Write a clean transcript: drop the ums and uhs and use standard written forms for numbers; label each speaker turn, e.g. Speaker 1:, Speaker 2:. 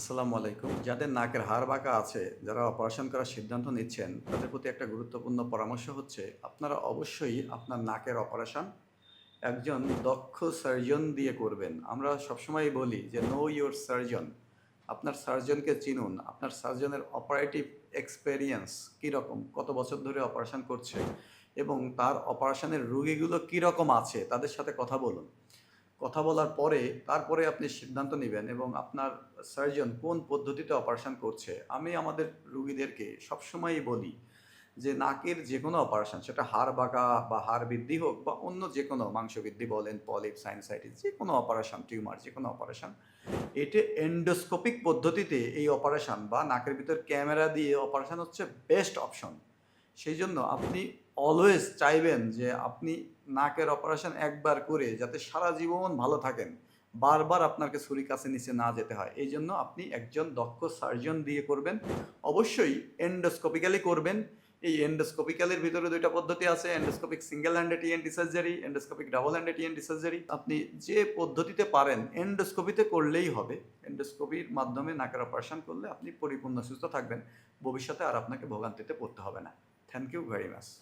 Speaker 1: আসসালামু আলাইকুম। যাদের নাকের হাড় বাঁকা আছে, যারা অপারেশন করার সিদ্ধান্ত নিচ্ছেন, তাদের প্রতি একটা গুরুত্বপূর্ণ পরামর্শ হচ্ছে, আপনারা অবশ্যই আপনার নাকের অপারেশন একজন দক্ষ সার্জন দিয়ে করবেন। আমরা সবসময়ই বলি যে, "নো ইউর সার্জন।" আপনার সার্জনকে চিনুন। আপনার সার্জনের অপারেটিভ এক্সপেরিয়েন্স কীরকম? কত বছর ধরে অপারেশন করছে? এবং তার অপারেশনের রোগীগুলো কীরকম আছে? তাদের সাথে কথা বলুন। কথা বলার পরে তারপরে আপনি সিদ্ধান্ত নিবেন এবং আপনার সার্জন কোন পদ্ধতিতে অপারেশন করছে। আমি আমাদের রুগীদেরকে সবসময়ই বলি যে নাকের যেকোনো অপারেশন সেটা হাড় বাঁকা বা হাড় বৃদ্ধি হোক বা অন্য যেকোনো মাংসবৃদ্ধি বলেন, পলিপ, সাইনোসাইটিস যেকোনো অপারেশন, টিউমার যেকোনো অপারেশন, এটা এন্ডোস্কোপিক পদ্ধতিতে এই অপারেশন বা নাকের ভিতর ক্যামেরা দিয়ে অপারেশন হচ্ছে বেস্ট অপশন। সেইজন্য আপনি অলওয়েজ চাইবেন যে আপনি নাকের অপারেশন একবার করে যাতে সারা জীবন ভালো থাকেন। বারবার আপনাকে ছুরি কাছে নিচে না যেতে হয়। এইজন্য আপনি একজন দক্ষ সার্জন দিয়ে করবেন। অবশ্যই এন্ডোস্কোপিক্যালি করবেন। এই এন্ডোস্কোপিক্যালির ভিতরে ২ টা পদ্ধতি আছে। Endoscopic single handed ENT surgery, endoscopic double handed ENT surgery. আপনি যে পদ্ধতিতে পারেন এন্ডোস্কোপিতে করলেই হবে। এন্ডোস্কোপির মাধ্যমে নাকের অপারেশন করলে আপনি পরিপূর্ণ সুস্থ থাকবেন। ভবিষ্যতে আর আপনাকে ভোগান্তিতে পড়তে হবে না। Thank you very much.